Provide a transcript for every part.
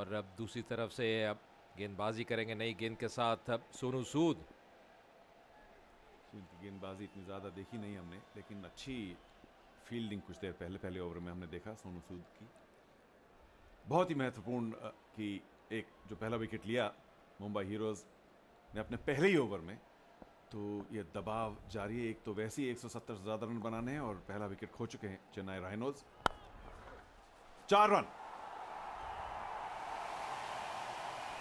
और अब दूसरी तरफ से अब गेंदबाजी करेंगे नई गेंद के साथ अब सोनू सूद। इनकी गेंदबाजी इतनी ज़्यादा देखी नहीं हमने, लेकिन अच्छी फील्डिंग कुछ देर पहले ओवर में हमने देखा सोनू सूद की। बहुत ही महत्वपूर्ण कि एक जो पहला विकेट लिया मुंबई हीरोज़ ने अपने पहले ही ओवर में, तो ये दबाव जारी है। एक तो वैसे ही 170 से ज़्यादा रन बनाने हैं और पहला विकेट खो चुके हैं चेन्नई राइनोज। 4 रन।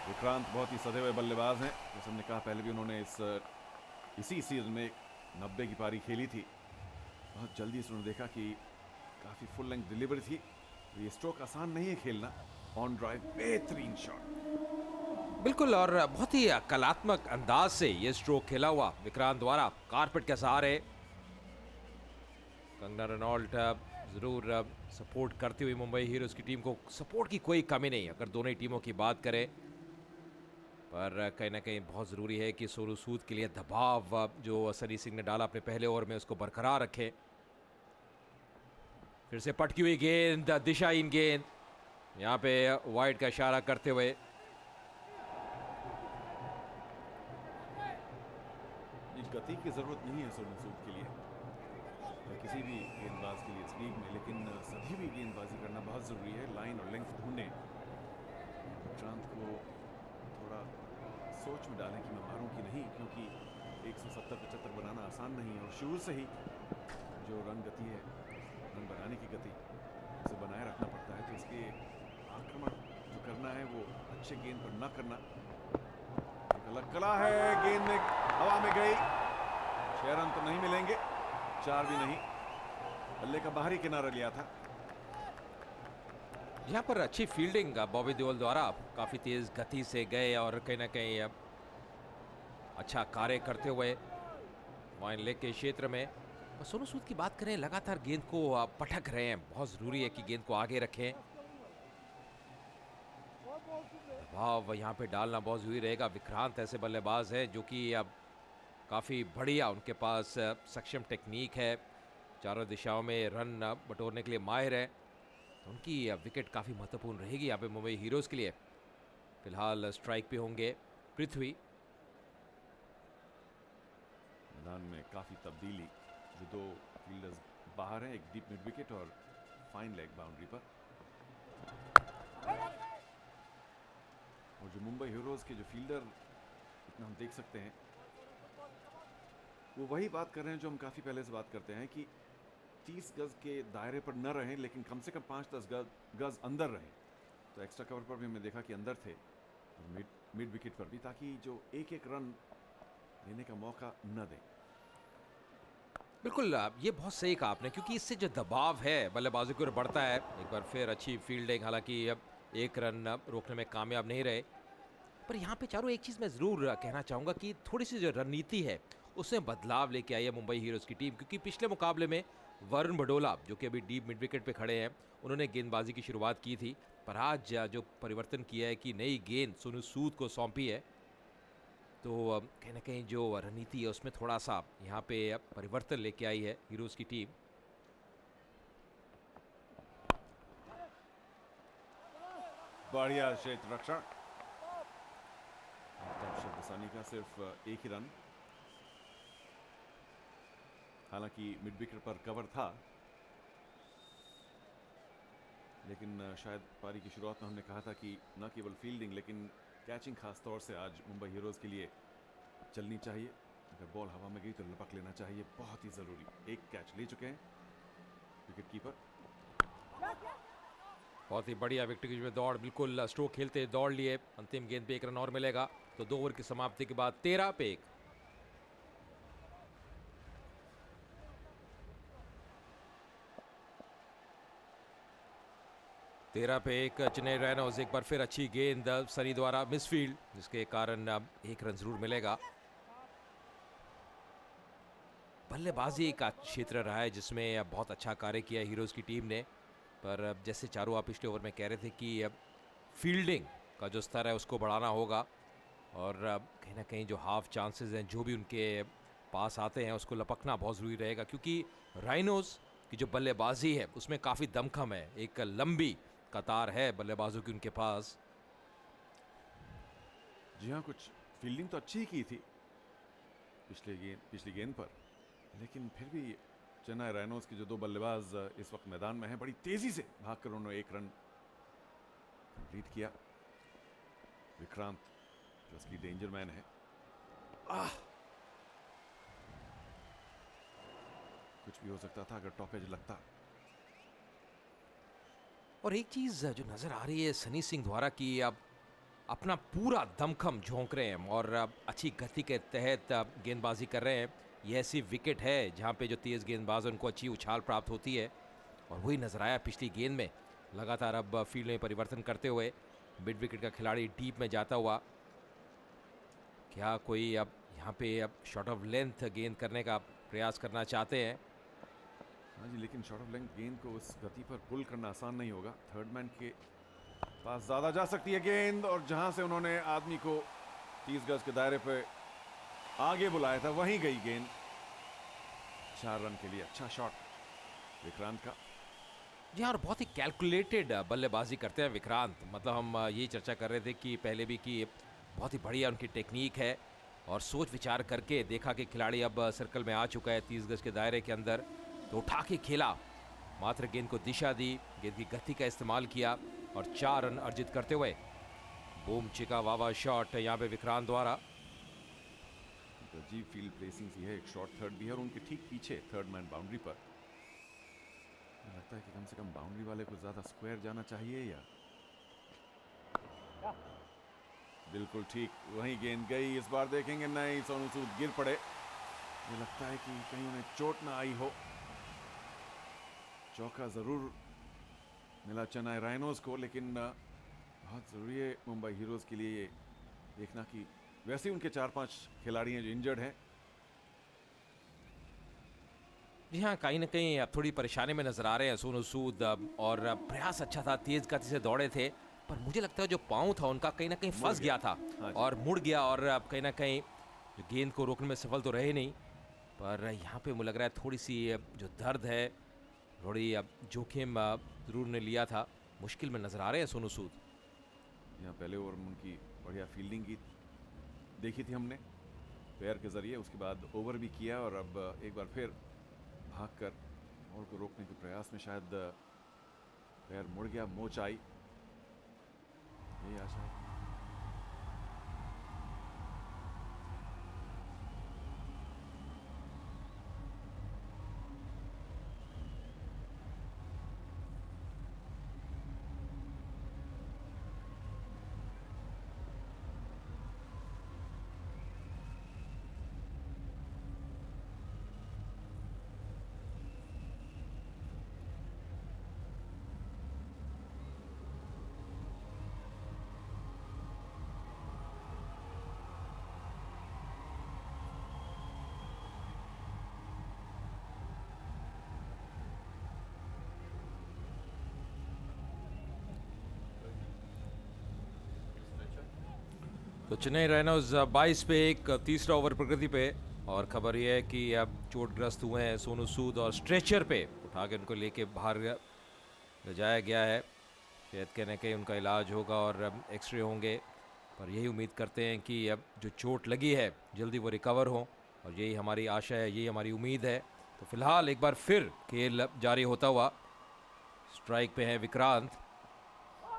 विक्रांत बहुत ही सधे हुए बल्लेबाज हैं, जैसे हमने कहा पहले भी उन्होंने इसी सीजन में 90 की पारी खेली थी। बहुत जल्दी से उन्होंने देखा कि काफ़ी फुल लेंथ डिलीवरी थी, तो ये स्ट्रोक आसान नहीं है खेलना। ऑन ड्राइव बेहतरीन शॉट। बिल्कुल, और बहुत ही कलात्मक अंदाज से ये स्ट्रोक खेला हुआ विक्रांत द्वारा कारपेट के सहारे। कंगना रनौल्ट ज़रूर सपोर्ट करती हुई मुंबई हीरोज़ की टीम को, सपोर्ट की कोई कमी नहीं अगर दोनों ही टीमों की बात करें, पर कहीं ना कहीं बहुत ज़रूरी है कि सोनू सूद के लिए दबाव जो सनी सिंह ने डाला अपने पहले ओवर में उसको बरकरार रखें। फिर से पटकी हुई गेंद, दिशाहीन गेंद, यहाँ पे वाइड का इशारा करते हुए। गति की जरूरत नहीं है सोनू सूद के लिए या किसी भी गेंदबाज के लिए इस लीग में, लेकिन सभी भी गेंदबाजी करना बहुत ज़रूरी है। लाइन और लेंथ ढूंढने। विक्रांत को थोड़ा सोच में डालें कि मैं मारूं कि नहीं, क्योंकि 170-75 बनाना आसान नहीं है और शुरू से ही जो रन गति है, रन बनाने की गति, उसे बनाए रखना पड़ता है। तो इसके आक्रमण जो करना है वो अच्छे गेंद पर न करना। अलग कला है, गेंद में हवा में गई। 6 रन तो नहीं मिलेंगे, 4 भी नहीं। बल्ले का बाहरी किनारा लिया था। यहाँ पर अच्छी फील्डिंग बॉबी देओल द्वारा, काफ़ी तेज़ गति से गए और कहीं ना कहीं अच्छा कार्य करते हुए वाइन लेग के क्षेत्र में। और सोनू सूद की बात करें, लगातार गेंद को पटक रहे हैं, बहुत ज़रूरी है कि गेंद को आगे रखें। दबाव यहाँ पे डालना बहुत ज़रूरी रहेगा। विक्रांत ऐसे बल्लेबाज हैं जो कि अब काफ़ी बढ़िया, उनके पास सक्षम टेक्निक है, चारों दिशाओं में रन बटोरने के लिए माहिर है, तो उनकी विकेट काफ़ी महत्वपूर्ण रहेगी यहाँ पे मुंबई हीरोज़ के लिए। फिलहाल स्ट्राइक पे होंगे पृथ्वी। मैदान में काफ़ी तब्दीली, जो 2 फील्डर्स बाहर हैं, एक डीप मिड विकेट और फाइन लेग बाउंड्री पर। और जो मुंबई हीरोज़ के जो फील्डर इतना हम देख सकते हैं, वो वही बात कर रहे हैं जो हम काफ़ी पहले से बात करते हैं कि 30 गज के दायरे पर न रहें, लेकिन कम से कम 5-10 गज अंदर रहें। तो एक्स्ट्रा कवर पर भी हमने देखा कि अंदर थे, और मिड विकेट पर भी, ताकि जो एक रन लेने का मौका न दें। बिल्कुल, ये बहुत सही कहा आपने, क्योंकि इससे जो दबाव है बल्लेबाजों की ओर बढ़ता है। एक बार फिर अच्छी फील्डिंग, हालांकि अब 1 रन रोकने में कामयाब नहीं रहे। पर यहाँ पे चारों एक चीज़ मैं ज़रूर कहना चाहूँगा कि थोड़ी सी जो रणनीति है उसमें बदलाव लेके आई है मुंबई हीरोज़ की टीम, क्योंकि पिछले मुकाबले में वरुण बडोला जो कि अभी डीप मिड विकेट पे खड़े हैं, उन्होंने गेंदबाजी की शुरुआत की थी। पर आज जो परिवर्तन किया है कि नई गेंद सोनू सूद को सौंपी है, तो कहीं ना कहीं जो रणनीति है उसमें थोड़ा सा यहाँ पे परिवर्तन लेके आई है हीरोज़ की टीम। बढ़िया क्षेत्र रक्षण। शिवदासानी का सिर्फ 1 ही रन, हालांकि मिड विकेट पर कवर था, लेकिन शायद पारी की शुरुआत में हमने कहा था कि न केवल फील्डिंग लेकिन कैचिंग खास तौर से आज मुंबई हीरोज़ के लिए चलनी चाहिए। अगर बॉल हवा में गई तो लपक लेना चाहिए, बहुत ही ज़रूरी। 1 कैच ले चुके हैं विकेट कीपर। बहुत ही बढ़िया विकेट में दौड़, बिल्कुल स्ट्रोक खेलते दौड़ लिए। अंतिम गेंद पे 1 रन और मिलेगा, तो 2 ओवर की समाप्ति के बाद 13 पे 1। चेन्नई राइनोज, एक बार फिर अच्छी गेंद सनी द्वारा मिसफील्ड, जिसके कारण 1 रन जरूर मिलेगा। बल्लेबाजी का क्षेत्र रहा है जिसमें बहुत अच्छा कार्य किया हीरोज़ की टीम ने, पर जैसे चारों आप पिछले ओवर में कह रहे थे कि अब फील्डिंग का जो स्तर है उसको बढ़ाना होगा, और कहीं ना कहीं जो हाफ चांसेस हैं जो भी उनके पास आते हैं उसको लपकना बहुत ज़रूरी रहेगा, क्योंकि राइनोज की जो बल्लेबाजी है उसमें काफ़ी दमखम है, एक लंबी कतार है बल्लेबाजों की उनके पास। जी हाँ, कुछ फील्डिंग तो अच्छी ही की थी पिछली गेंद पर, लेकिन फिर भी चेन्नई राइनोज के जो दो बल्लेबाज इस वक्त मैदान में हैं, बड़ी तेजी से भागकर उन्होंने एक रन कंप्लीट किया। विक्रांत जो असली डेंजर मैन है, कुछ भी हो सकता था अगर टॉप एज लगता। और एक चीज जो नजर आ रही है सनी सिंह द्वारा कि अब अपना पूरा दमखम झोंक रहे हैं और अब अच्छी गति के तहत गेंदबाजी कर रहे हैं। ये ऐसी विकेट है जहां पे जो तेज गेंदबाज है उनको अच्छी उछाल प्राप्त होती है, और वही नजर आया पिछली गेंद में। लगातार अब फील्ड में परिवर्तन करते हुए मिड विकेट का खिलाड़ी डीप में जाता हुआ, क्या कोई अब यहाँ पे अब शॉट ऑफ लेंथ गेंद करने का प्रयास करना चाहते हैं। हाँ जी, लेकिन शॉट ऑफ लेंथ गेंद को उस गति पर पुल करना आसान नहीं होगा। थर्ड मैन के पास ज्यादा जा सकती है गेंद, और जहां से उन्होंने आदमी को 30 गज के दायरे पे आगे बुलाया था वहीं गई गेंद। 4 रन के लिए अच्छा शॉट विक्रांत का। जी हाँ, और बहुत ही कैलकुलेटेड बल्लेबाजी करते हैं विक्रांत। मतलब हम ये चर्चा कर रहे थे कि पहले भी कि बहुत ही बढ़िया उनकी टेक्निक है, और सोच विचार करके देखा कि खिलाड़ी अब सर्कल में आ चुका है 30 गज के दायरे के अंदर, तो उठा के खेला, मात्र गेंद को दिशा दी, गेंद की गति का इस्तेमाल किया और 4 रन अर्जित करते हुए बूम चिका वावा शॉट यहाँ पे विक्रांत द्वारा। अजीब फील्ड प्लेसिंग सी है, एक शॉर्ट थर्ड भी है और उनके ठीक पीछे थर्ड मैन बाउंड्री पर। मुझे लगता है कि कम से कम बाउंड्री वाले को ज्यादा स्क्वायर जाना चाहिए, या बिल्कुल ठीक वहीं गेंद गई। इस बार देखेंगे नहीं, सोनू सूद गिर पड़े। मुझे लगता है कि कहीं उन्हें चोट ना आई हो। चौका जरूर मिला चेन्नई राइनोज को, लेकिन बहुत जरूरी है मुंबई हीरोज के लिए ये देखना कि वैसे ही उनके 4-5 खिलाड़ी हैं जो इंजर्ड हैं। जी हाँ, कहीं ना कहीं अब थोड़ी परेशानी में नजर आ रहे हैं सोनू सूद। और प्रयास अच्छा था, तेज गति से दौड़े थे, पर मुझे लगता है जो पाँव था उनका कहीं ना कहीं फंस गया था। हाँ और मुड़ गया, और अब कहीं ना कहीं जो गेंद को रोकने में सफल तो रहे नहीं। पर यहाँ पे मुझे लग रहा है थोड़ी सी जो दर्द है, थोड़ी अब जोखिम जरूर ने लिया था। मुश्किल में नजर आ रहे हैं सोनू सूद। यहाँ पहले ओवर में उनकी बढ़िया फील्डिंग की देखी थी हमने पैर के जरिए, उसके बाद ओवर भी किया, और अब एक बार फिर भागकर बॉल को रोकने के प्रयास में शायद पैर मुड़ गया, मोच आई, यही आशा है। तो चेन्नई राइनोज 22 पे 1, तीसरा ओवर प्रकृति पे। और खबर यह है कि अब चोटग्रस्त हुए हैं सोनू सूद, और स्ट्रेचर पे उठा के उनको लेके बाहर ले जाया गया है। शायद कहने के उनका इलाज होगा और एक्सरे होंगे, पर यही उम्मीद करते हैं कि अब जो चोट लगी है जल्दी वो रिकवर हो, और यही हमारी आशा है, यही हमारी उम्मीद है। तो फिलहाल एक बार फिर खेल जारी होता हुआ, स्ट्राइक पे है विक्रांत।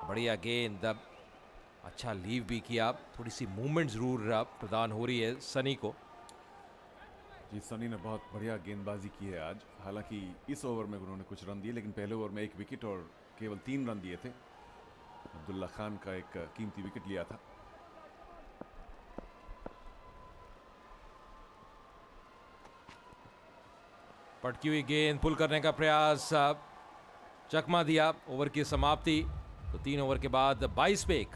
बढ़िया गेंद, अब अच्छा लीव भी किया, थोड़ी सी मूवमेंट जरूर प्रदान हो रही है सनी को। जी, सनी ने बहुत बढ़िया गेंदबाजी की है आज। हालांकि इस ओवर में उन्होंने कुछ रन दिए, लेकिन पहले ओवर में 1 विकेट और केवल 3 रन दिए थे। अब्दुल्ला खान का एक कीमती विकेट लिया था। पटकी हुई गेंद, पुल करने का प्रयास, चकमा दिया, ओवर की समाप्ति। तो 3 ओवर के बाद 22 पे 1